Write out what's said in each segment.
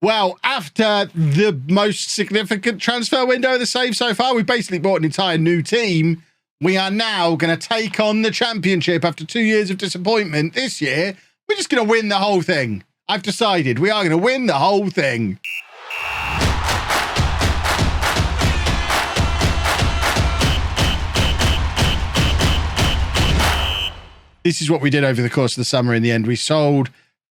Well, after the most significant transfer window of the save so far, we basically bought an entire new team. We are now going to take on the championship after 2 years of disappointment. This year, we're just going to win the whole thing. I've decided we are going to win the whole thing. This is what we did over the course of the summer. In the end, we sold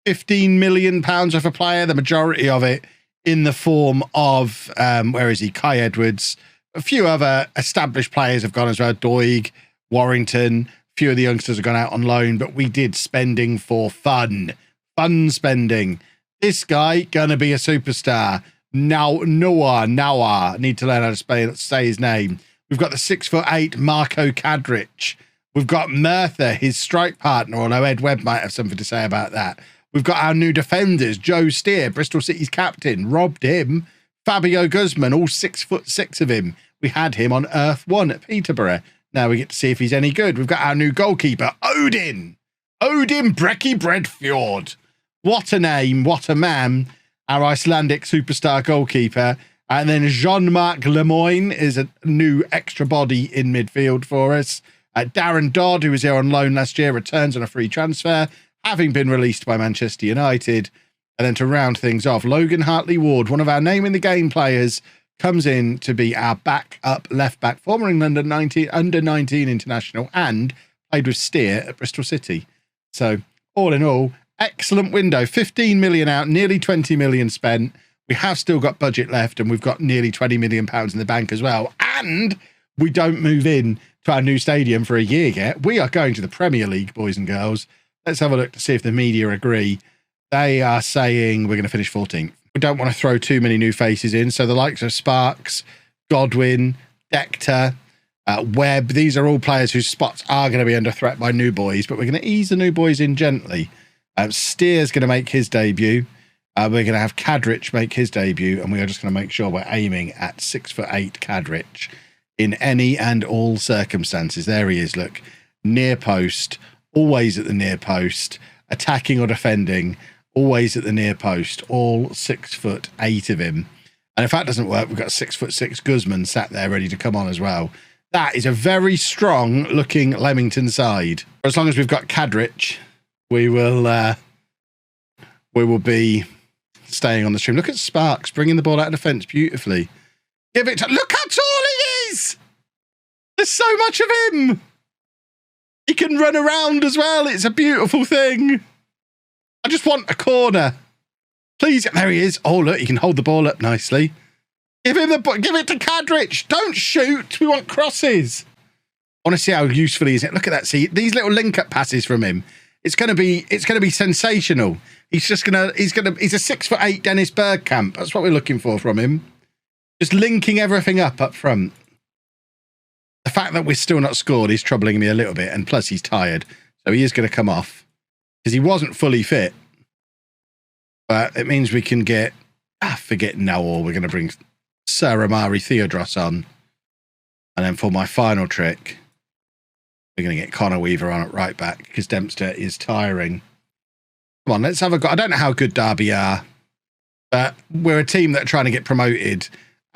£15 million of a player, the majority of it in the form of, where is he? Kai Edwards. A few other established players have gone as well. Doig, Warrington. A few of the youngsters have gone out on loan, but we did spending for fun. Fun spending. This guy, gonna be a superstar. Noah. Need to learn how to say his name. We've got the 6'8" Marco Kadric. We've got Merthyr, his strike partner, although Ed Webb might have something to say about that. We've got our new defenders, Joe Steer, Bristol City's captain, robbed him. Fabio Guzman, all 6'6" of him. We had him on Earth 1 at Peterborough. Now we get to see if he's any good. We've got our new goalkeeper, Odin Brecky Bredfjord. What a name, what a man. Our Icelandic superstar goalkeeper. And then Jean-Marc Lemoyne is a new extra body in midfield for us. Darren Dodd, who was here on loan last year, returns on a free transfer, having been released by Manchester United. And then to round things off, Logan Hartley-Ward, one of our name in the game players, comes in to be our backup left back, former England under 19 international, and played with Steer at Bristol City. So all in all, excellent window. 15 million out, nearly 20 million spent. We have still got budget left, and we've got nearly 20 million pounds in the bank as well. And we don't move in to our new stadium for a year yet. We are going to the Premier League, boys and girls. Let's have a look to see if the media agree. They are saying we're going to finish 14th. We don't want to throw too many new faces in. So the likes of Sparks, Godwin, Decter, Webb, these are all players whose spots are going to be under threat by new boys, but we're going to ease the new boys in gently. Steer's going to make his debut. We're going to have Kadric make his debut, and we are just going to make sure we're aiming at 6'8" Kadric in any and all circumstances. There he is, look. Near post, always at the near post. Attacking or defending, always at the near post. All 6'8" of him. And if that doesn't work, we've got 6'6" Guzman sat there ready to come on as well. That is a very strong looking Leamington side. As long as we've got Kadric, we will be staying on the stream. Look at Sparks bringing the ball out of defence beautifully. Give it to... Look how tall he is! There's so much of him! He can run around as well. It's a beautiful thing. I just want a corner. Please. There he is. Oh, look, he can hold the ball up nicely. Give it to Kadric. Don't shoot. We want crosses. I want to see how useful he is. Look at that. See, these little link-up passes from him. It's going to be sensational. He's a 6'8" Dennis Bergkamp. That's what we're looking for from him. Just linking everything up front. The fact that we're still not scored is troubling me a little bit, and plus he's tired, so he is going to come off because he wasn't fully fit. But it means we can get forget Noel. We're going to bring Sir Amari Theodros on, and then for my final trick, we're going to get Connor Weaver on at right back because Dempster is tiring. Come on, let's have a go. I don't know how good Derby are, but we're a team that are trying to get promoted.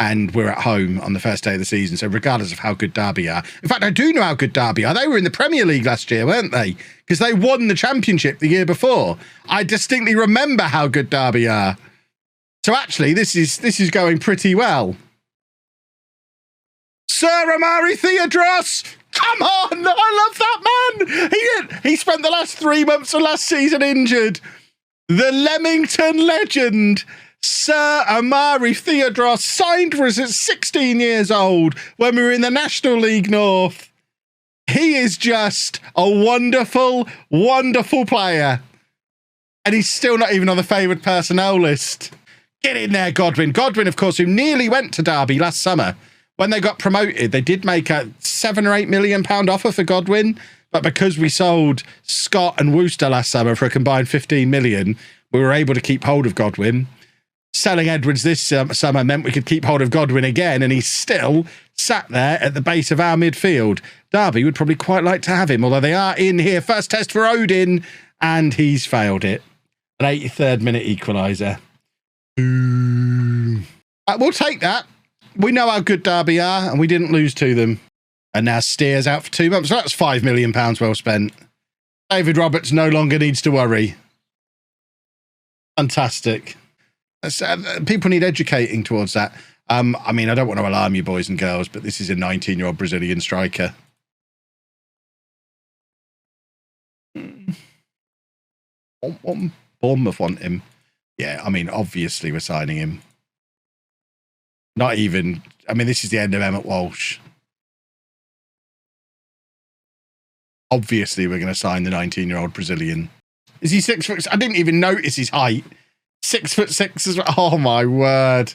And we're at home on the first day of the season. So regardless of how good Derby are. In fact, I do know how good Derby are. They were in the Premier League last year, weren't they? Because they won the Championship the year before. I distinctly remember how good Derby are. So actually, this is going pretty well. Sir Amari Theodros! Come on! I love that man! He spent the last 3 months of last season injured. The Leamington legend... Sir Amari Theodros signed for us at 16 years old when we were in the National League North. He is just a wonderful, wonderful player. And he's still not even on the favoured personnel list. Get in there, Godwin. Godwin, of course, who nearly went to Derby last summer. When they got promoted, they did make a £7 or £8 million offer for Godwin. But because we sold Scott and Wooster last summer for a combined 15 million, we were able to keep hold of Godwin. Selling Edwards this summer meant we could keep hold of Godwin again, and he's still sat there at the base of our midfield. Derby would probably quite like to have him, although they are in here. First test for Odin, and he's failed it. An 83rd minute equaliser. We'll take that. We know how good Derby are, and we didn't lose to them. And now Steer's out for 2 months. So that's £5 million well spent. David Roberts no longer needs to worry. Fantastic. People need educating towards that. I mean, I don't want to alarm you boys and girls, but this is a 19-year-old Brazilian striker. Bournemouth want him. Yeah, I mean, obviously we're signing him. Not even... I mean, this is the end of Emmett Walsh. Obviously, we're going to sign the 19-year-old Brazilian. Is he 6 foot? I didn't even notice his height. 6'6" as well. Oh, my word.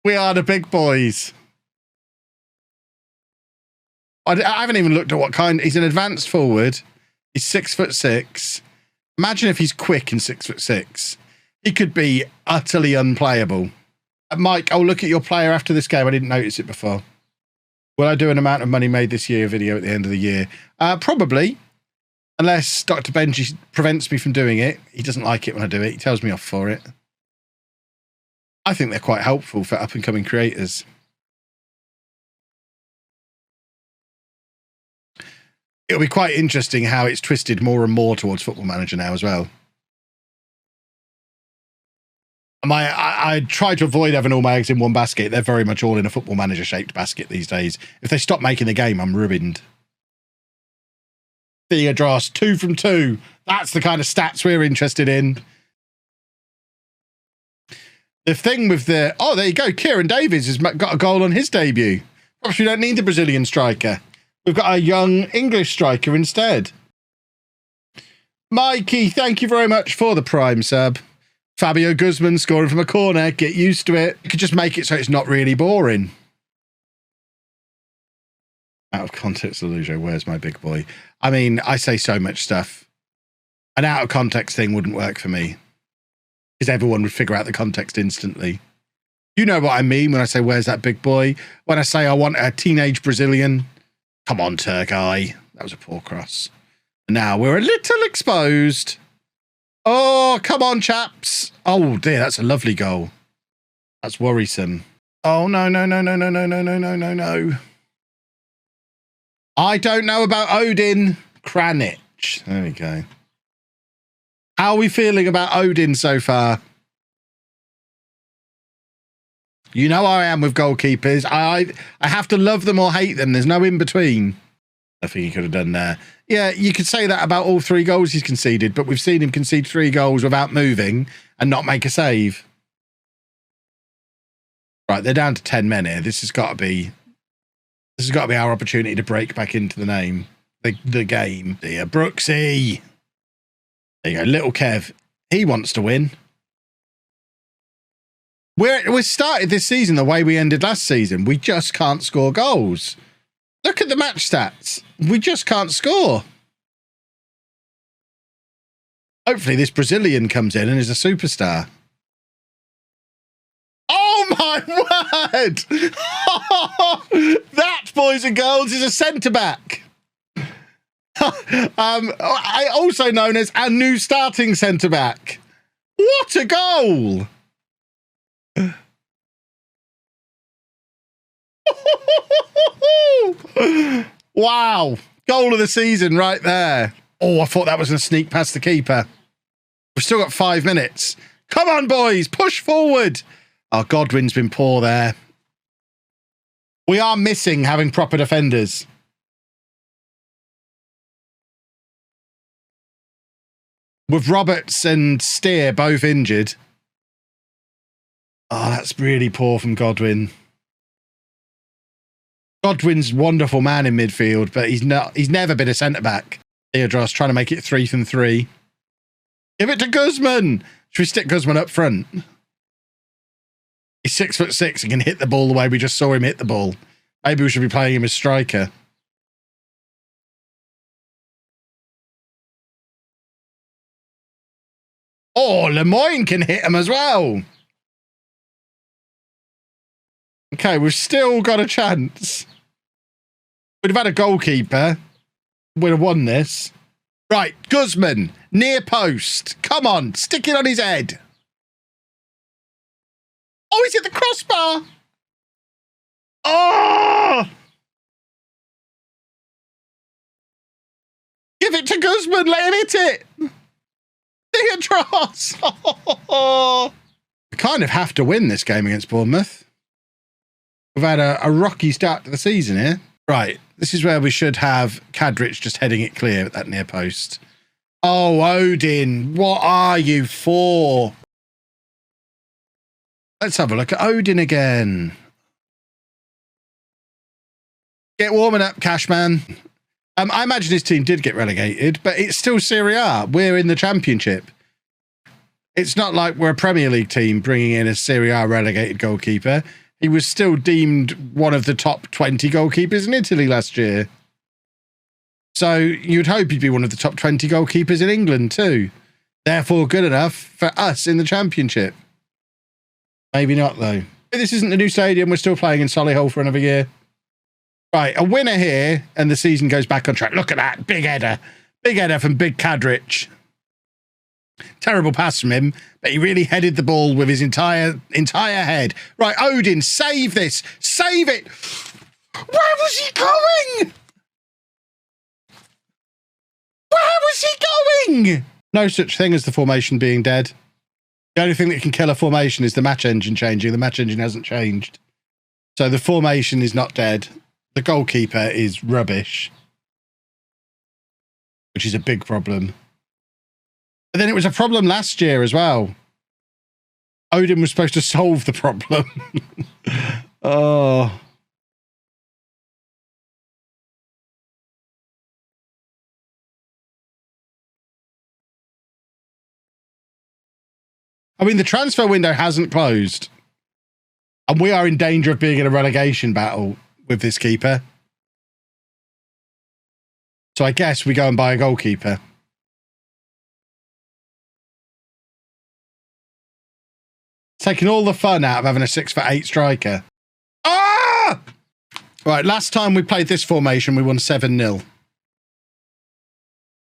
We are the big boys. I haven't even looked at what kind. He's an advanced forward. He's 6'6". Imagine if he's quick and 6'6". He could be utterly unplayable. Mike, I'll look at your player after this game. I didn't notice it before. Will I do an amount of money made this year video at the end of the year? Probably. Unless Dr. Benji prevents me from doing it. He doesn't like it when I do it. He tells me off for it. I think they're quite helpful for up-and-coming creators. It'll be quite interesting how it's twisted more and more towards Football Manager now as well. I try to avoid having all my eggs in one basket. They're very much all in a Football Manager shaped basket these days. If they stop making the game, I'm ruined. Theodros, 2 from 2. That's the kind of stats we're interested in. The thing with the... Oh, there you go. Kieran Davies has got a goal on his debut. Perhaps we don't need the Brazilian striker. We've got a young English striker instead. Mikey, thank you very much for the Prime sub. Fabio Guzman scoring from a corner. Get used to it. You could just make it so it's not really boring. Out of context, LOLLUJO, where's my big boy? I mean, I say so much stuff. An out of context thing wouldn't work for me. Because everyone would figure out the context instantly. You know what I mean when I say, where's that big boy? When I say I want a teenage Brazilian. Come on, Turkey. That was a poor cross. Now we're a little exposed. Oh, come on, chaps. Oh, dear, that's a lovely goal. That's worrisome. Oh, no, no, no, no, no, no, no, no, no, no, no. I don't know about Odin Kranich. There we go. How are we feeling about Odin so far? You know how I am with goalkeepers. I have to love them or hate them. There's no in between. I think he could have done there. Yeah, you could say that about all 3 goals he's conceded, but we've seen him concede 3 goals without moving and not make a save. Right, they're down to 10 men here. This has got to be our opportunity to break back into the game. Dear Brooksy. There you go, little Kev. He wants to win. We started this season the way we ended last season. We just can't score goals. Look at the match stats. We just can't score. Hopefully this Brazilian comes in and is a superstar. Oh my word! That, boys and girls, is a centre-back. Also known as our new starting centre-back. What a goal! Wow, goal of the season right there. Oh, I thought that was going to sneak past the keeper. We've still got 5 minutes. Come on, boys, push forward. Oh, Godwin's been poor there. We are missing having proper defenders. With Roberts and Steer both injured. Oh, that's really poor from Godwin. Godwin's a wonderful man in midfield, but he's never been a centre-back. Theodros trying to make it 3 from 3. Give it to Guzman. Should we stick Guzman up front? He's 6'6" and can hit the ball the way we just saw him hit the ball. Maybe we should be playing him as striker. Oh, Lemoyne can hit him as well. Okay, we've still got a chance. We'd have had a goalkeeper. We'd have won this. Right, Guzman, near post. Come on, stick it on his head. Oh, is it the crossbar? Oh! Give it to Guzman. Let him hit it. Theodros. Oh. We kind of have to win this game against Bournemouth. We've had a rocky start to the season here. Right. This is where we should have Kadric just heading it clear at that near post. Oh, Odin. What are you for? Let's have a look at Odin again. Get warming up, Cashman. I imagine his team did get relegated, but it's still Serie A. We're in the Championship. It's not like we're a Premier League team bringing in a Serie A relegated goalkeeper. He was still deemed one of the top 20 goalkeepers in Italy last year. So you'd hope he'd be one of the top 20 goalkeepers in England too. Therefore good enough for us in the Championship. Maybe not though. This isn't the new stadium. We're still playing in Solihull for another year. Right, a winner here, and the season goes back on track. Look at that, big header. Big header from Big Kadric. Terrible pass from him, but he really headed the ball with his entire head. Right, Odin, save this. Save it. Where was he going? Where was he going? No such thing as the formation being dead. The only thing that can kill a formation is the match engine changing. The match engine hasn't changed. So the formation is not dead. The goalkeeper is rubbish, which is a big problem. But then it was a problem last year as well. Odin was supposed to solve the problem. Oh. I mean, the transfer window hasn't closed. And we are in danger of being in a relegation battle with this keeper. So I guess we go and buy a goalkeeper. Taking all the fun out of having a 6'8" striker. Ah! Right, last time we played this formation, we won 7-0.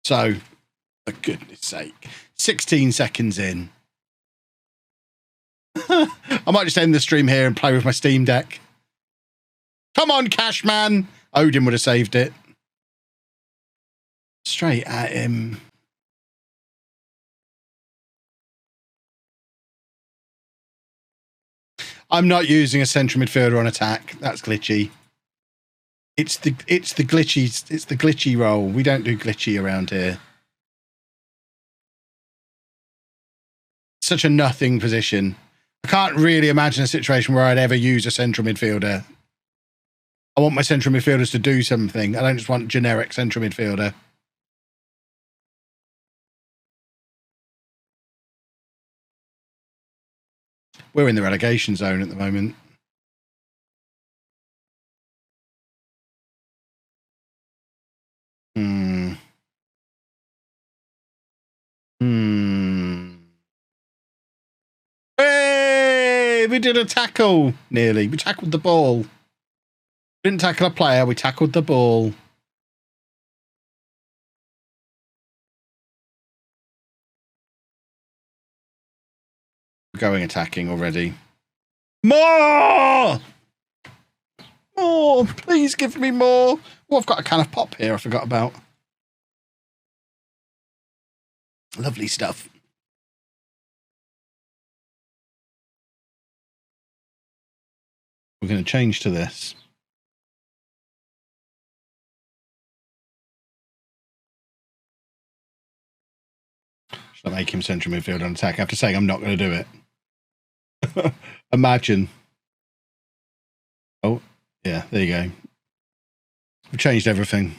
So, for goodness sake, 16 seconds in. I might just end the stream here and play with my Steam Deck. Come on, Cashman. Odin would have saved it. Straight at him. I'm not using a central midfielder on attack. That's glitchy. It's the glitchy role. We don't do glitchy around here. Such a nothing position. I can't really imagine a situation where I'd ever use a central midfielder. I want my central midfielders to do something. I don't just want generic central midfielder. We're in the relegation zone at the moment. Hey, we did a tackle. Nearly. We tackled the ball. We didn't tackle a player. We tackled the ball. Going attacking already. More! More! Please give me more. Oh, I've got a can of pop here I forgot about. Lovely stuff. We're going to change to this. Should I make him central midfield on attack after saying I'm not going to do it? Imagine. Oh, yeah, there you go. We've changed everything.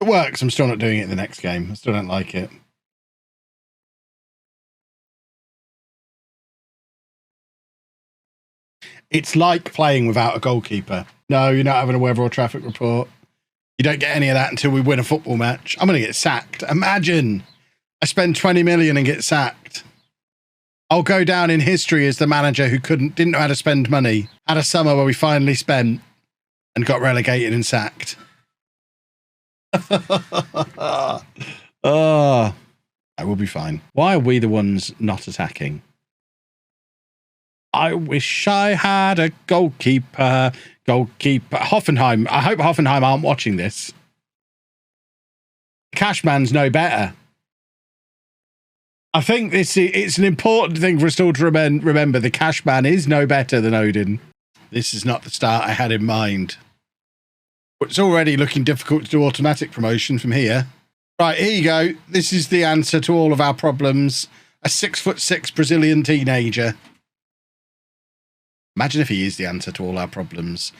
It works. I'm still not doing it in the next game. I still don't like it. It's like playing without a goalkeeper. No, you're not having a weather or traffic report. You don't get any of that until we win a football match. I'm going to get sacked. Imagine I spend 20 million and get sacked. I'll go down in history as the manager who didn't know how to spend money. Had a summer where we finally spent and got relegated and sacked. Oh, I will be fine. Why are we the ones not attacking? I wish I had a goalkeeper. Goalkeeper. Hoffenheim. I hope Hoffenheim aren't watching this. Cashman's no better. I think it's an important thing for us all to remember. The Cashman is no better than Odin. This is not the start I had in mind. But it's already looking difficult to do automatic promotion from here. Right, here you go. This is the answer to all of our problems. A 6'6" Brazilian teenager. Imagine if he is the answer to all our problems.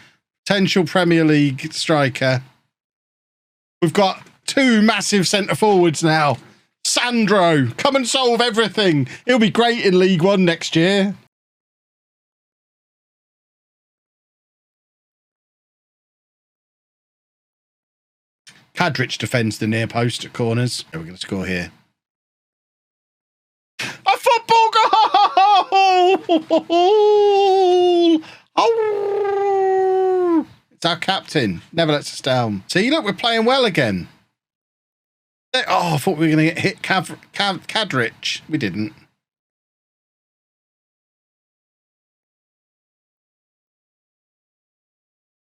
Potential Premier League striker. We've got 2 massive centre forwards now. Sandro, come and solve everything. He'll be great in League One next year. Kadrich defends the near post at corners. We're going to score here. A football goal! Oh! It's our captain. Never lets us down. See, look, we're playing well again. Oh, I thought we were going to get hit Kadrich. We didn't.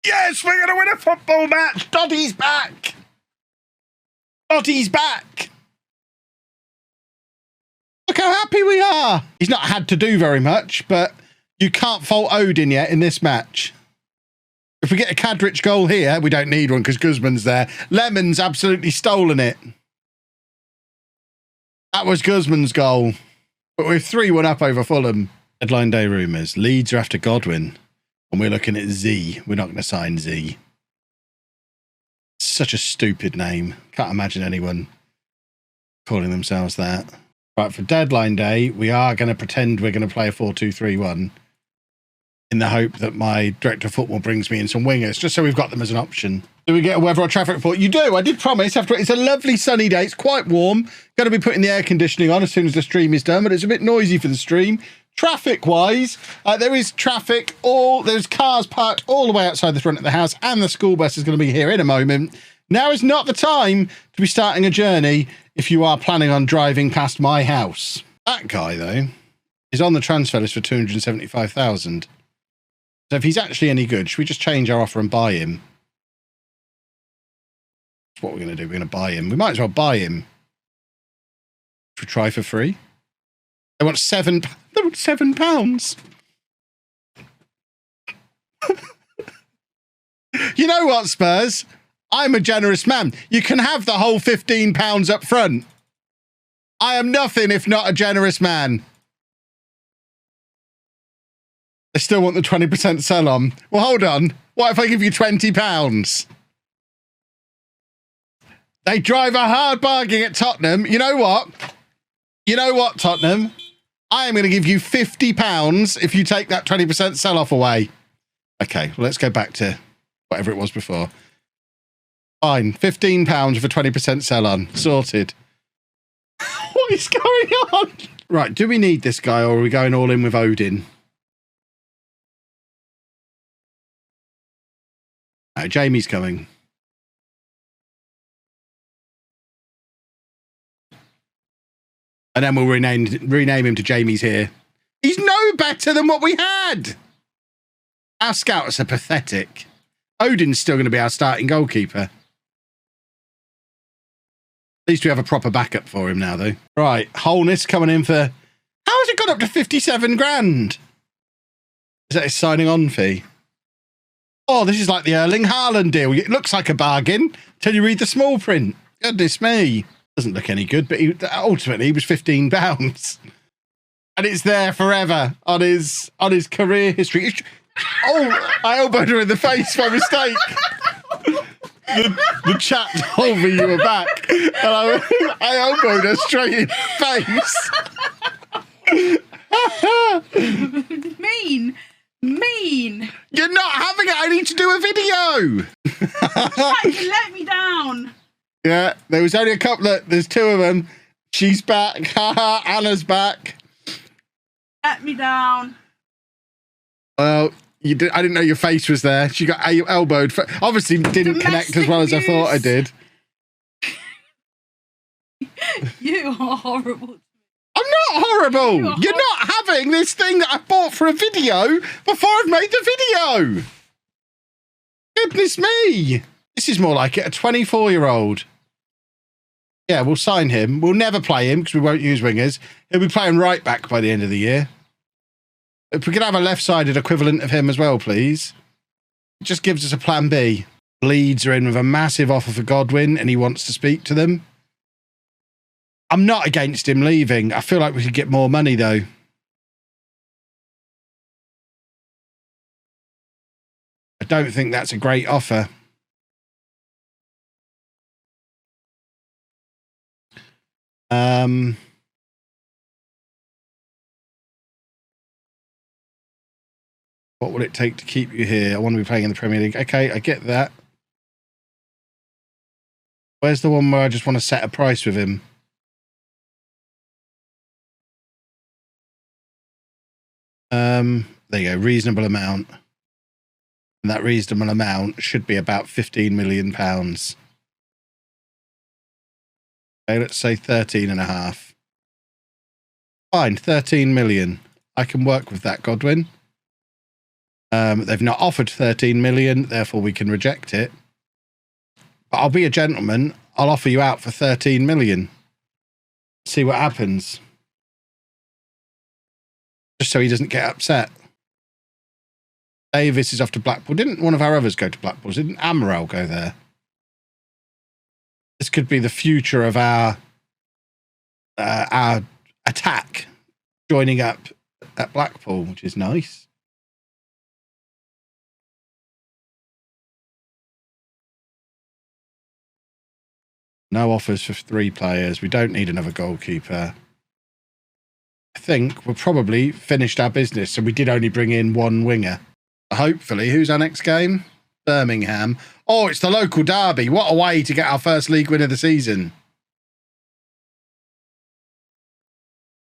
Yes, we're going to win a football match. Doddy's back. Doddy's back. Look how happy we are. He's not had to do very much, but you can't fault Odin yet in this match. If we get a Kadrich goal here, we don't need one because Guzman's there. Lemon's absolutely stolen it. That was Guzman's goal. But we're 3-1 up over Fulham. Deadline day rumours. Leeds are after Godwin. And we're looking at Z. We're not going to sign Z. Such a stupid name. Can't imagine anyone calling themselves that. Right, for deadline day, we are going to pretend we're going to play a 4-2-3-1 in the hope that my director of football brings me in some wingers, just so we've got them as an option. Do we get a weather or traffic report? You do. I did promise. It's a lovely sunny day. It's quite warm. Going to be putting the air conditioning on as soon as the stream is done, but it's a bit noisy for the stream. Traffic-wise, there is traffic. There's cars parked all the way outside the front of the house, and the school bus is going to be here in a moment. Now is not the time to be starting a journey if you are planning on driving past my house. That guy, though, is on the transfer list for 275,000. So if he's actually any good, should we just change our offer and buy him? That's what we're going to do. We're going to buy him. We might as well buy him. Should we try for free? They want £7. They want £7. You know what, Spurs? I'm a generous man. You can have the whole £15 up front. I am nothing if not a generous man. They still want the 20% sell on. Well, hold on. What if I give you £20? They drive a hard bargain at Tottenham. You know what? You know what, Tottenham? I am going to give you £50 if you take that 20% sell off away. Okay, well, let's go back to whatever it was before. Fine, £15 for 20% sell on. Sorted. What is going on? Right, do we need this guy or are we going all in with Odin? No, Jamie's coming. And then we'll rename him to Jamie's here. He's no better than what we had. Our scouts are pathetic. Odin's still going to be our starting goalkeeper. At least we have a proper backup for him now, though. Right, Holness coming in for... How has it gone up to 57 grand? Is that his signing on fee? Oh, this is like the Erling Haaland deal. It looks like a bargain till you read the small print. Goodness me. Doesn't look any good, but ultimately he was £15. And it's there forever on his career history. Oh, I elbowed her in the face by mistake. The chat told me you were back, and I elbowed her straight in the face. Mean. You're not having it. I need to do a video. You let me down. Yeah, there was only a couple there's 2 of them. She's back. Haha, Anna's back. Let me down. Well, I didn't know your face was there. She got elbowed. Obviously didn't connect as well as I thought I did. You are horrible. I'm horrible. You're not having this thing that I bought for a video before I've made the video. Goodness me. This is more like it, a 24-year-old. Yeah, we'll sign him. We'll never play him because we won't use wingers. He'll be playing right back by the end of the year. If we could have a left-sided equivalent of him as well, please. It just gives us a plan B. Leeds are in with a massive offer for Godwin and he wants to speak to them. I'm not against him leaving. I feel like we could get more money, though. I don't think that's a great offer. What will it take to keep you here? I want to be playing in the Premier League. Okay, I get that. Where's the one where I just want to set a price with him? There you go, reasonable amount. And that reasonable amount should be about £15 million. Okay, let's say 13.5. Fine, 13 million. I can work with that, Godwin. They've not offered 13 million, therefore we can reject it. But I'll be a gentleman. I'll offer you out for 13 million. See what happens. Just so he doesn't get upset. Davis is off to Blackpool. Didn't one of our others go to Blackpool? Didn't Amaral go there? This could be the future of our attack joining up at Blackpool, which is nice. No offers for 3 players. We don't need another goalkeeper. I think we're probably finished our business, so we did only bring in 1 winger. Hopefully, who's our next game? Birmingham. Oh, it's the local derby. What a way to get our first league win of the season.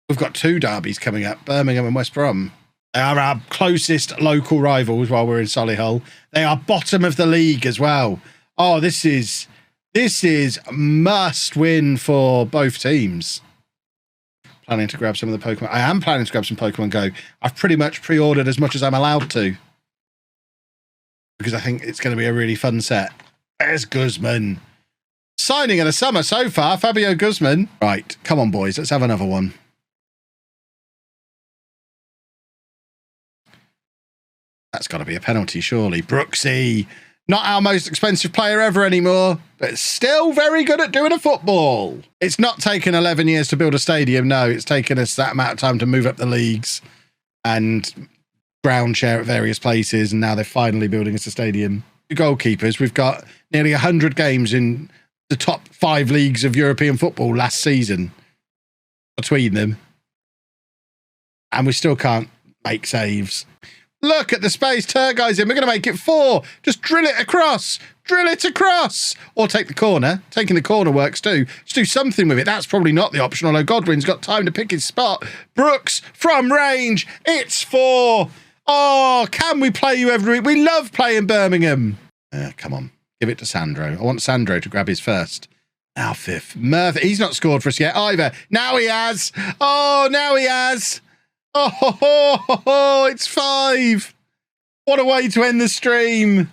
We've got 2 derbies coming up, Birmingham and West Brom. They are our closest local rivals while we're in Solihull. They are bottom of the league as well. Oh, this is must win for both teams. Planning to grab some of the Pokemon. I am planning to grab some Pokemon Go. I've pretty much pre-ordered as much as I'm allowed to, because I think it's going to be a really fun set. There's Guzman. Signing of the summer so far, Fabio Guzman. Right, come on, boys. Let's have another one. That's got to be a penalty, surely. Brooksy. Not our most expensive player ever anymore, but still very good at doing a football. It's not taken 11 years to build a stadium. No, it's taken us that amount of time to move up the leagues and ground share at various places, and now they're finally building us a stadium. Goalkeepers, we've got nearly 100 games in the top 5 leagues of European football last season between them, and we still can't make saves. Look at the space Turguy's in. We're going to make it 4. Just drill it across. Drill it across. Or take the corner. Taking the corner works too. Just do something with it. That's probably not the option, although Godwin's got time to pick his spot. Brooks from range. It's 4. Oh, can we play you every week? We love playing Birmingham. Come on. Give it to Sandro. I want Sandro to grab his first. Now 5th. Murphy. He's not scored for us yet either. Now he has. Oh, now he has. Oh, it's 5. What a way to end the stream.